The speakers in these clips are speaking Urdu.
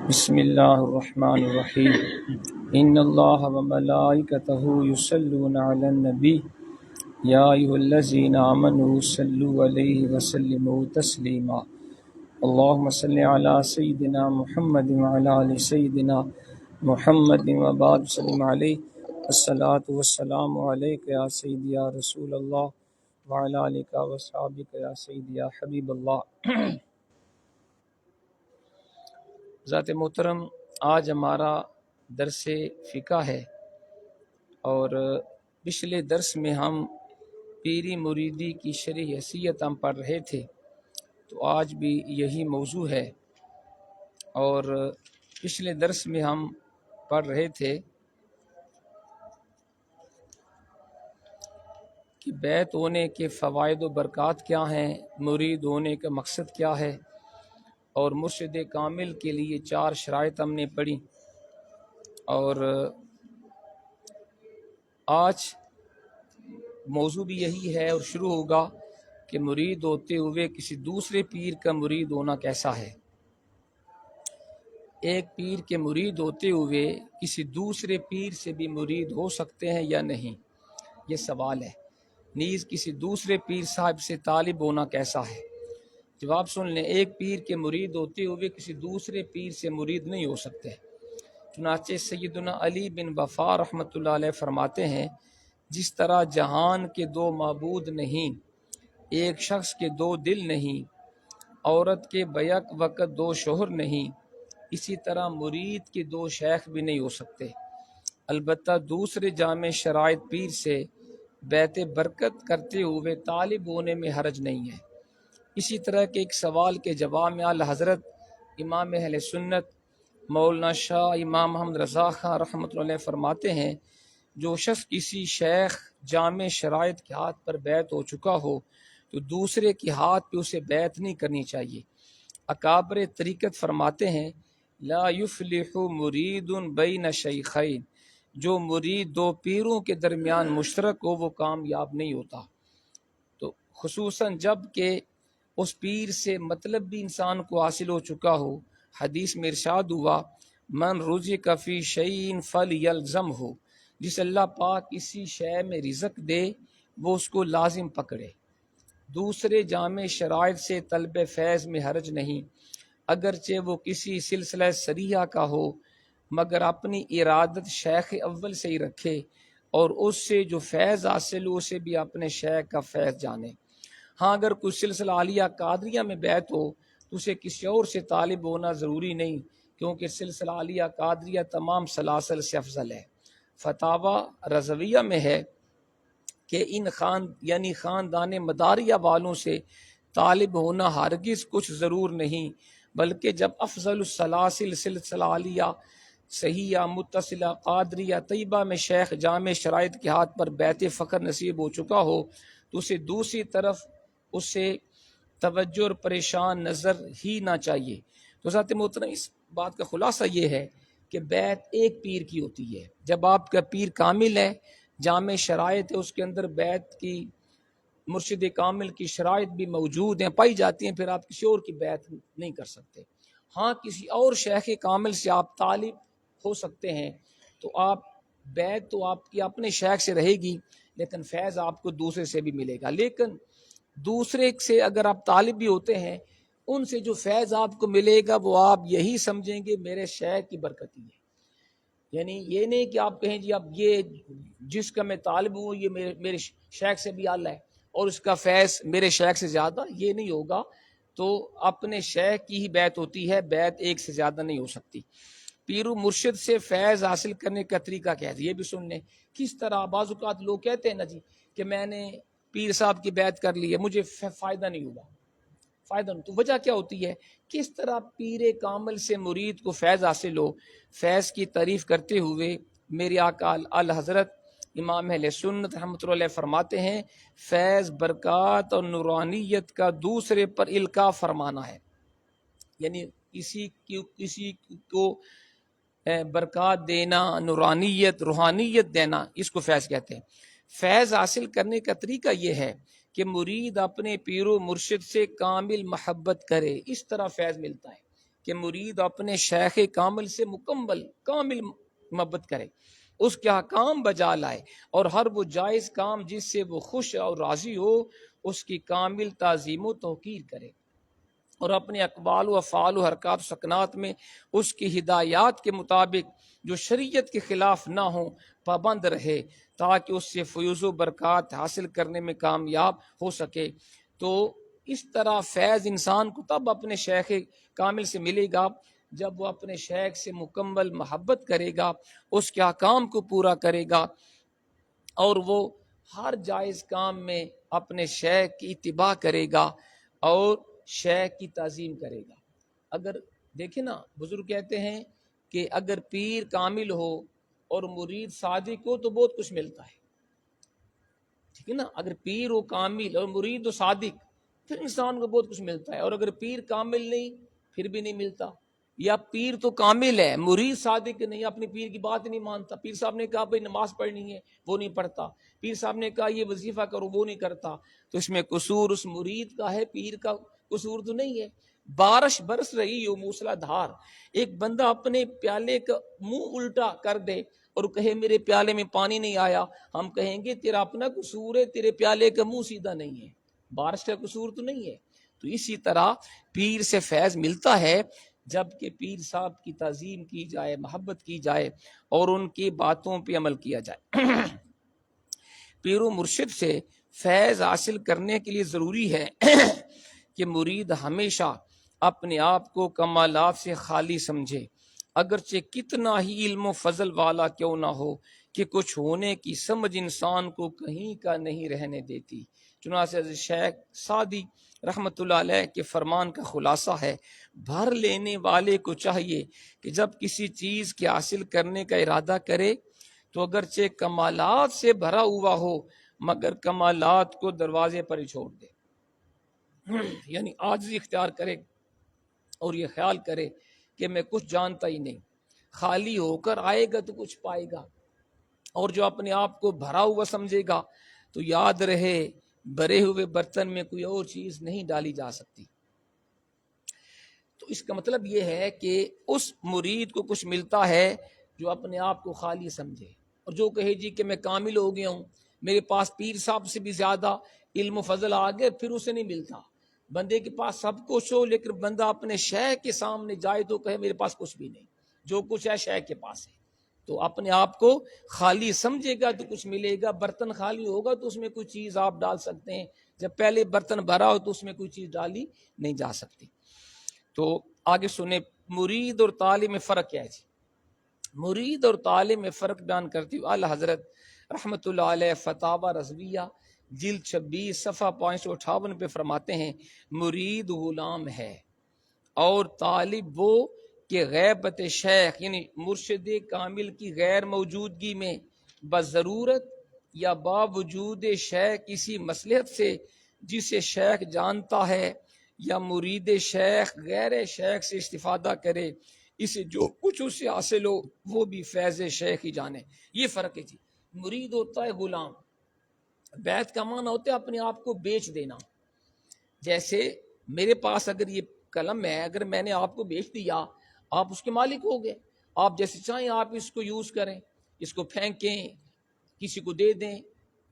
بسم اللہ الرحمن الرحیم ان اللہ وملائکتہ یصلون علی النبی یا ایھا الذین آمنوا صلوا علیہ وسلموا تسلیما اللہم صل علی سیدنا محمد وعلی آل سیدنا محمد وبارک وسلم علیہ الصلاۃ والسلام علیک یا سیدی یا رسول اللہ وعلی آلک وصحابک یا سیدی یا حبیب اللہ۔ ذات محترم، آج ہمارا درس فقہ ہے اور پچھلے درس میں ہم پیری مریدی کی شرح حیثیت ہم پڑھ رہے تھے، تو آج بھی یہی موضوع ہے۔ اور پچھلے درس میں ہم پڑھ رہے تھے کہ بیعت ہونے کے فوائد و برکات کیا ہیں، مرید ہونے کا مقصد کیا ہے، اور مرشد کامل کے لیے 4 شرائط ہم نے پڑھی۔ اور آج موضوع بھی یہی ہے اور شروع ہوگا کہ مرید ہوتے ہوئے کسی دوسرے پیر کا مرید ہونا کیسا ہے۔ ایک پیر کے مرید ہوتے ہوئے کسی دوسرے پیر سے بھی مرید ہو سکتے ہیں یا نہیں، یہ سوال ہے۔ نیز کسی دوسرے پیر صاحب سے طالب ہونا کیسا ہے۔ جواب سن لیں، ایک پیر کے مرید ہوتے ہوئے کسی دوسرے پیر سے مرید نہیں ہو سکتے۔ چنانچہ سیدنا علی بن وفا رحمۃ اللہ علیہ فرماتے ہیں، جس طرح جہان کے 2 معبود نہیں، ایک شخص کے 2 دل نہیں، عورت کے بیک وقت 2 شوہر نہیں، اسی طرح مرید کے 2 شیخ بھی نہیں ہو سکتے۔ البتہ دوسرے جامع شرائط پیر سے بیعت برکت کرتے ہوئے طالب ہونے میں حرج نہیں ہے۔ اسی طرح کے ایک سوال کے جواب میں اعلی حضرت امام اہل سنت مولانا شاہ امام محمد رضا خان رحمۃ اللہ علیہ فرماتے ہیں، جو شخص کسی شیخ جامع شرائط کے ہاتھ پر بیعت ہو چکا ہو تو دوسرے کے ہاتھ پہ اسے بیعت نہیں کرنی چاہیے۔ اکابر طریقت فرماتے ہیں، لا یفلح مرید بین شیخین، جو مرید 2 پیروں کے درمیان مشترک ہو وہ کامیاب نہیں ہوتا۔ تو خصوصاً جب کہ اس پیر سے مطلب بھی انسان کو حاصل ہو چکا ہو۔ حدیث میں ارشاد ہوا، من رزق فی شیء فلیلزمہ، جس اللہ پاک کسی شے میں رزق دے وہ اس کو لازم پکڑے۔ دوسرے جامع شرائط سے طلب فیض میں حرج نہیں، اگرچہ وہ کسی سلسلہ سریحہ کا ہو، مگر اپنی ارادت شیخ اول سے ہی رکھے اور اس سے جو فیض حاصل ہو اسے بھی اپنے شیخ کا فیض جانے۔ ہاں، اگر کوئی سلسلہ عالیہ قادریہ میں بیعت ہو تو اسے کسی اور سے طالب ہونا ضروری نہیں، کیونکہ سلسلہ عالیہ قادریہ تمام سلاسل سے افضل ہے۔ فتاوی رضویہ میں ہے کہ ان خاندان مداریہ والوں سے طالب ہونا ہرگز کچھ ضرور نہیں، بلکہ جب افضل السلاسل سلسلہ عالیہ صحیحہ متصلہ قادریہ طیبہ میں شیخ جامع شرائط کے ہاتھ پر بیعت فخر نصیب ہو چکا ہو تو اسے دوسری طرف اسے توجہ اور پریشان نظر ہی نہ چاہیے۔ تو ذات محترم، اس بات کا خلاصہ یہ ہے کہ بیعت ایک پیر کی ہوتی ہے۔ جب آپ کا پیر کامل ہے، جامع شرائط ہے، اس کے اندر بیعت کی، مرشد کامل کی شرائط بھی موجود ہیں، پائی جاتی ہیں، پھر آپ کسی اور کی بیعت نہیں کر سکتے۔ ہاں، کسی اور شیخ کامل سے آپ طالب ہو سکتے ہیں، تو آپ بیعت تو آپ کی اپنے شیخ سے رہے گی، لیکن فیض آپ کو دوسرے سے بھی ملے گا۔ لیکن دوسرے سے اگر آپ طالب بھی ہوتے ہیں، ان سے جو فیض آپ کو ملے گا وہ آپ یہی سمجھیں گے میرے شیخ کی برکت ہی ہے۔ یعنی یہ نہیں کہ آپ کہیں جی اب یہ جس کا میں طالب ہوں یہ میرے شیخ سے بھی اعلیٰ ہے اور اس کا فیض میرے شیخ سے زیادہ، یہ نہیں ہوگا۔ تو اپنے شیخ کی ہی بیعت ہوتی ہے، بیعت ایک سے زیادہ نہیں ہو سکتی۔ پیر و مرشد سے فیض حاصل کرنے کا طریقہ کیا ہے، یہ بھی سن لیں۔ کس طرح بعض اوقات لوگ کہتے ہیں نا جی کہ میں نے پیر صاحب کی بیعت کر لی ہے، مجھے فائدہ نہیں ہوا، فائدہ نہیں۔ تو وجہ کیا ہوتی ہے، کس طرح پیر کامل سے مرید کو فیض حاصل ہو۔ فیض کی تعریف کرتے ہوئے میرے آقا اعلی حضرت امام اہل سنت رحمۃ اللہ علیہ فرماتے ہیں، فیض، برکات اور نورانیت کا دوسرے پر القاء فرمانا ہے۔ یعنی کسی کو برکات دینا، نورانیت، روحانیت دینا، اس کو فیض کہتے ہیں۔ فیض حاصل کرنے کا طریقہ یہ ہے کہ مرید اپنے پیر و مرشد سے کامل محبت کرے، اس طرح فیض ملتا ہے۔ کہ مرید اپنے شیخ کامل سے کامل محبت کرے، اس کے احکام بجا لائے، اور ہر وہ جائز کام جس سے وہ خوش اور راضی ہو اس کی کامل تعظیم و توقیر کرے، اور اپنے اقوال و افعال و حرکات و سکنات میں اس کی ہدایات کے مطابق جو شریعت کے خلاف نہ ہوں پابند رہے، تاکہ اس سے فیوز و برکات حاصل کرنے میں کامیاب ہو سکے۔ تو اس طرح فیض انسان کو تب اپنے شیخ کامل سے ملے گا جب وہ اپنے شیخ سے مکمل محبت کرے گا، اس کے احکام کو پورا کرے گا، اور وہ ہر جائز کام میں اپنے شیخ کی اتباع کرے گا اور شیخ کی تعظیم کرے گا۔ اگر دیکھیں نا، بزرگ کہتے ہیں کہ اگر پیر کامل ہو اور مرید صادق ہو تو بہت کچھ ملتا ہے، ٹھیک ہے نا۔ اگر پیر ہو کامل اور مرید ہو صادق پھر انسان کو بہت کچھ ملتا ہے، اور اگر پیر کامل نہیں پھر بھی نہیں ملتا، یا پیر تو کامل ہے مرید صادق نہیں، اپنی پیر کی بات نہیں مانتا، پیر صاحب نے کہا بھائی نماز پڑھنی ہے وہ نہیں پڑھتا، پیر صاحب نے کہا یہ وظیفہ کرو وہ نہیں کرتا، تو اس میں قصور اس مرید کا ہے، پیر کا قصور تو نہیں ہے۔ بارش برس رہی ہو موسلا دھار، ایک بندہ اپنے پیالے کا منہ الٹا کر دے اور کہے میرے پیالے میں پانی نہیں آیا، ہم کہیں گے تیرا اپنا قصور ہے، تیرے پیالے کا منہ سیدھا نہیں ہے، بارش کا قصور تو نہیں ہے۔ تو اسی طرح پیر سے فیض ملتا ہے جب کہ پیر صاحب کی تعظیم کی جائے، محبت کی جائے اور ان کی باتوں پہ عمل کیا جائے۔ پیر و مرشد سے فیض حاصل کرنے کے لیے ضروری ہے کہ مرید ہمیشہ اپنے آپ کو کمالات سے خالی سمجھے، اگرچہ کتنا ہی علم و فضل والا کیوں نہ ہو، کہ کچھ ہونے کی سمجھ انسان کو کہیں کا نہیں رہنے دیتی۔ چنانچہ شیخ سعدی رحمۃ اللہ علیہ کے فرمان کا خلاصہ ہے، بھر لینے والے کو چاہیے کہ جب کسی چیز کے حاصل کرنے کا ارادہ کرے تو اگرچہ کمالات سے بھرا ہوا ہو مگر کمالات کو دروازے پر ہی چھوڑ دے، یعنی عاجزی اختیار کرے اور یہ خیال کرے کہ میں کچھ جانتا ہی نہیں، خالی ہو کر آئے گا تو کچھ پائے گا، اور جو اپنے آپ کو بھرا ہوا سمجھے گا تو یاد رہے بھرے ہوئے برتن میں کوئی اور چیز نہیں ڈالی جا سکتی۔ تو اس کا مطلب یہ ہے کہ اس مرید کو کچھ ملتا ہے جو اپنے آپ کو خالی سمجھے، اور جو کہے جی کہ میں کامل ہو گیا ہوں، میرے پاس پیر صاحب سے بھی زیادہ علم و فضل آ گئے، پھر اسے نہیں ملتا۔ بندے کے پاس سب کچھ ہو لیکن بندہ اپنے شیخ کے سامنے جائے تو کہے میرے پاس کچھ بھی نہیں، جو کچھ ہے شیخ کے پاس ہے۔ تو اپنے آپ کو خالی سمجھے گا تو کچھ ملے گا، برتن خالی ہوگا تو اس میں کوئی چیز آپ ڈال سکتے ہیں، جب پہلے برتن بھرا ہو تو اس میں کوئی چیز ڈالی نہیں جا سکتی۔ تو آگے سنیں مرید اور طالب میں فرق کیا ہے جی؟ مرید اور طالب میں فرق بیان کرتی ہوئی اعلیٰ حضرت رحمۃ اللہ علیہ فتاوی رضویہ جلد 26 صفحہ 558 پہ فرماتے ہیں، مرید غلام ہے اور طالب وہ کہ غیبت شیخ یعنی مرشد کامل کی غیر موجودگی میں بضرورت یا باوجود شیخ کسی مصلحت سے جسے شیخ جانتا ہے یا مرید شیخ غیر شیخ سے استفادہ کرے، اسے جو کچھ اس سے حاصل ہو وہ بھی فیض شیخ ہی جانے۔ یہ فرق ہے جی۔ مرید ہوتا ہے غلام، بیعت کا معنی ہوتا ہے اپنے آپ کو بیچ دینا۔ جیسے میرے پاس اگر یہ قلم ہے، اگر میں نے آپ کو بیچ دیا آپ اس کے مالک ہو گئے، آپ جیسے چاہیں آپ اس کو یوز کریں، اس کو پھینکیں، کسی کو دے دیں،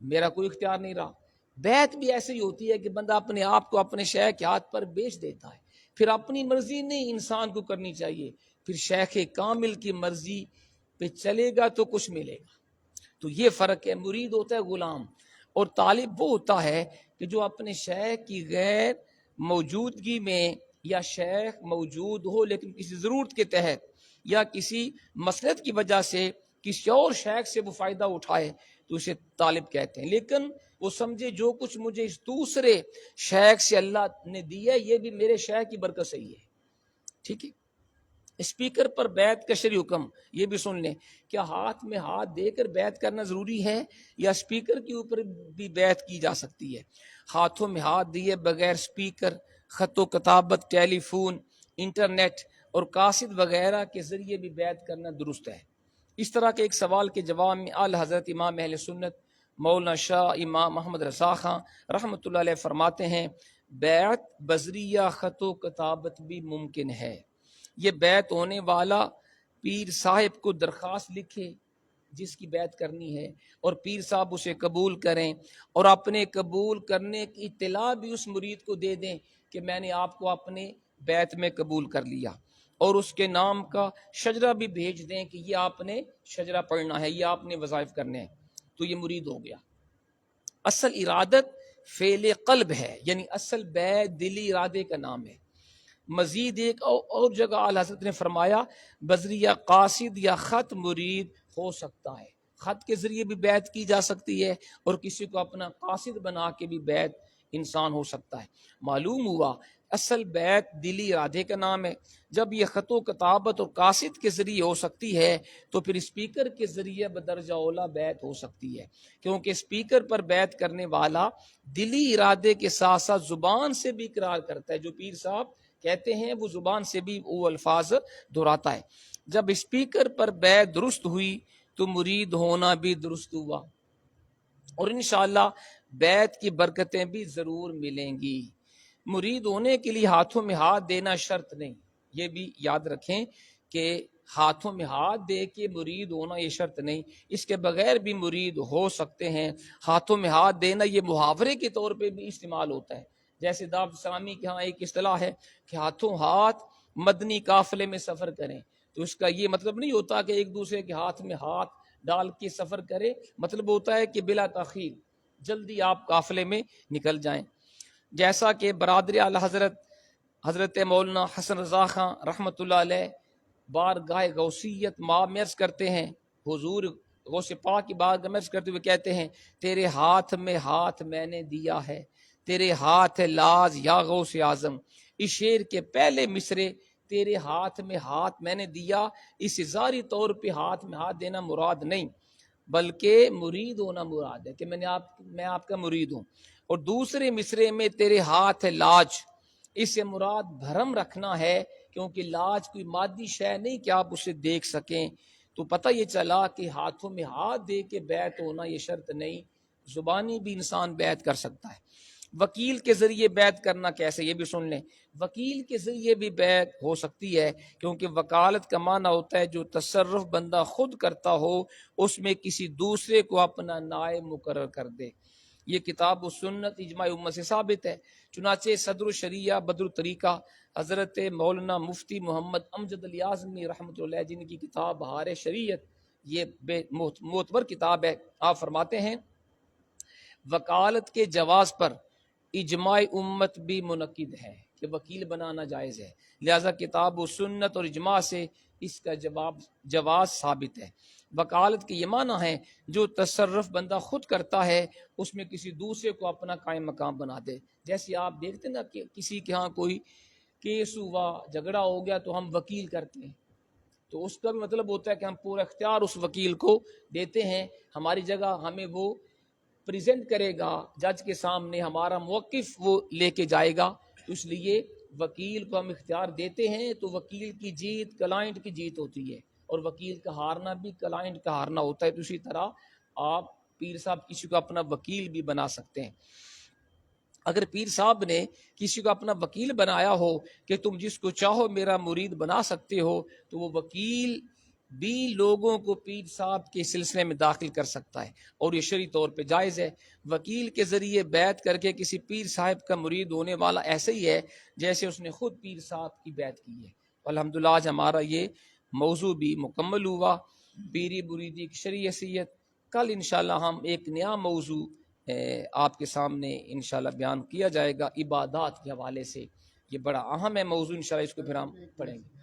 میرا کوئی اختیار نہیں رہا۔ بیعت بھی ایسے ہی ہوتی ہے کہ بندہ اپنے آپ کو اپنے شیخ کے ہاتھ پر بیچ دیتا ہے، پھر اپنی مرضی نہیں انسان کو کرنی چاہیے، پھر شیخ کامل کی مرضی پہ چلے گا تو کچھ ملے گا۔ تو یہ فرق ہے، مرید ہوتا ہے غلام اور طالب وہ ہوتا ہے کہ جو اپنے شیخ کی غیر موجودگی میں یا شیخ موجود ہو لیکن کسی ضرورت کے تحت یا کسی مصلحت کی وجہ سے کسی اور شیخ سے وہ فائدہ اٹھائے تو اسے طالب کہتے ہیں، لیکن وہ سمجھے جو کچھ مجھے اس دوسرے شیخ سے اللہ نے دیا یہ بھی میرے شیخ کی برکت سے ہی ہے۔ ٹھیک ہے۔ اسپیکر پر بیعت کا شرعی حکم یہ بھی سن لیں، کیا ہاتھ میں ہاتھ دے کر بیعت کرنا ضروری ہے یا اسپیکر کے اوپر بھی بیعت کی جا سکتی ہے؟ ہاتھوں میں ہاتھ دیے بغیر اسپیکر، خط و کتابت، ٹیلی فون، انٹرنیٹ اور قاصد وغیرہ کے ذریعے بھی بیعت کرنا درست ہے۔ اس طرح کے ایک سوال کے جواب میں اعلیٰ حضرت امام اہل سنت مولانا شاہ امام محمد رضا خان رحمۃ اللہ علیہ فرماتے ہیں، بیعت بذریعہ خط و کتابت بھی ممکن ہے، یہ بیعت ہونے والا پیر صاحب کو درخواست لکھے جس کی بیعت کرنی ہے، اور پیر صاحب اسے قبول کریں، اور اپنے قبول کرنے کی اطلاع بھی اس مرید کو دے دیں کہ میں نے آپ کو اپنے بیعت میں قبول کر لیا، اور اس کے نام کا شجرہ بھی بھیج دیں کہ یہ آپ نے شجرہ پڑھنا ہے، یہ آپ نے وظائف کرنے ہیں، تو یہ مرید ہو گیا۔ اصل ارادت فعل قلب ہے، یعنی اصل بیعت دلی ارادے کا نام ہے۔ مزید ایک اور جگہ اعلیٰ حضرت نے فرمایا بذریعہ قاصد یا خط مرید ہو سکتا ہے، خط کے ذریعے بھی بیعت کی جا سکتی ہے، اور کسی کو اپنا قاصد بنا کے بھی بیعت انسان ہو سکتا ہے۔ معلوم ہوا اصل بیعت دلی ارادے کا نام ہے۔ جب یہ خط و کتابت اور قاصد کے ذریعے ہو سکتی ہے تو پھر اسپیکر کے ذریعے بدرجہ اولا بیعت ہو سکتی ہے، کیونکہ اسپیکر پر بیعت کرنے والا دلی ارادے کے ساتھ ساتھ زبان سے بھی اقرار کرتا ہے، جو پیر صاحب کہتے ہیں وہ زبان سے بھی وہ الفاظ دہراتا ہے۔ جب اسپیکر پر بیعت درست ہوئی تو مرید ہونا بھی درست ہوا، اور انشاءاللہ بیعت کی برکتیں بھی ضرور ملیں گی۔ مرید ہونے کے لیے ہاتھوں میں ہاتھ دینا شرط نہیں، یہ بھی یاد رکھیں کہ ہاتھوں میں ہاتھ دے کے مرید ہونا یہ شرط نہیں، اس کے بغیر بھی مرید ہو سکتے ہیں۔ ہاتھوں میں ہاتھ دینا یہ محاورے کے طور پہ بھی استعمال ہوتا ہے، جیسے دعوت اسلامی کے ہاں ایک اصطلاح ہے کہ ہاتھوں ہاتھ مدنی قافلے میں سفر کریں، تو اس کا یہ مطلب نہیں ہوتا کہ ایک دوسرے کے ہاتھ میں ہاتھ ڈال کے سفر کرے، مطلب ہوتا ہے کہ بلا تاخیر جلدی آپ قافلے میں نکل جائیں۔ جیسا کہ برادری اعلی حضرت مولانا حسن رضا خان رحمۃ اللہ علیہ بارگاہ غوثیت میں عرض کرتے ہیں، حضور غوث پاک کی بارگاہ میں عرض کرتے ہوئے کہتے ہیں تیرے ہاتھ میں ہاتھ میں نے دیا ہے، تیرے ہاتھ ہے لاز یا غوث اعظم۔ اس شعر کے پہلے مصرے تیرے ہاتھ میں ہاتھ میں نے دیا، اس ظاہری طور پہ ہاتھ میں ہاتھ دینا مراد نہیں، بلکہ مرید ہونا مراد ہے کہ میں آپ کا مرید ہوں۔ اور دوسرے مصرے میں تیرے ہاتھ ہے لاج، اس سے مراد بھرم رکھنا ہے، کیونکہ لاج کوئی مادی شے نہیں کہ آپ اسے دیکھ سکیں۔ تو پتہ یہ چلا کہ ہاتھوں میں ہاتھ دے کے بیعت ہونا یہ شرط نہیں، زبانی بھی انسان بیعت کر سکتا ہے۔ وکیل کے ذریعے بیعت کرنا کیسے، یہ بھی سن لیں۔ وکیل کے ذریعے بھی بیعت ہو سکتی ہے، کیونکہ وکالت کا معنی ہوتا ہے جو تصرف بندہ خود کرتا ہو، اس میں کسی دوسرے کو اپنا نائب مقرر کر دے۔ یہ کتاب و سنت اجماع امت سے ثابت ہے۔ چنانچہ صدر الشریعہ بدر الطریقہ حضرت مولانا مفتی محمد امجد علی اعظمی رحمۃ اللہ جن کی کتاب بہار شریعت، یہ معتبر کتاب ہے، آپ فرماتے ہیں وکالت کے جواز پر اجماع امت بھی منعقد ہے کہ وکیل بنانا جائز ہے، لہذا کتاب و سنت اور اجماع سے اس کا جواز ثابت ہے۔ وکالت کے یہ معنی ہے جو تصرف بندہ خود کرتا ہے اس میں کسی دوسرے کو اپنا قائم مقام بنا دے۔ جیسے آپ دیکھتے نا کہ کسی کے ہاں کوئی کیس ہوا، جھگڑا ہو گیا تو ہم وکیل کرتے ہیں، تو اس کا بھی مطلب ہوتا ہے کہ ہم پورا اختیار اس وکیل کو دیتے ہیں، ہماری جگہ ہمیں وہ پریزنٹ کرے گا جج کے سامنے، ہمارا موقف وہ لے کے جائے گا، تو اس لیے وکیل کو ہم اختیار دیتے ہیں، تو وکیل کی جیت کلائنٹ کی جیت ہوتی ہے، اور وکیل کا ہارنا بھی کلائنٹ کا ہارنا ہوتا ہے۔ تو اسی طرح آپ پیر صاحب کسی کو اپنا وکیل بھی بنا سکتے ہیں۔ اگر پیر صاحب نے کسی کو اپنا وکیل بنایا ہو کہ تم جس کو چاہو میرا مرید بنا سکتے ہو، تو وہ وکیل بھی لوگوں کو پیر صاحب کے سلسلے میں داخل کر سکتا ہے، اور یہ شرعی طور پہ جائز ہے۔ وکیل کے ذریعے بیعت کر کے کسی پیر صاحب کا مرید ہونے والا ایسے ہی ہے جیسے اس نے خود پیر صاحب کی بیعت کی ہے۔ الحمدللہ آج ہمارا یہ موضوع بھی مکمل ہوا، پیری مریدی کی شرعی حیثیت۔ کل انشاءاللہ ہم ایک نیا موضوع آپ کے سامنے انشاءاللہ بیان کیا جائے گا عبادات کے حوالے سے، یہ بڑا اہم ہے موضوع، انشاءاللہ اس کو پھر ہم پڑھیں گے۔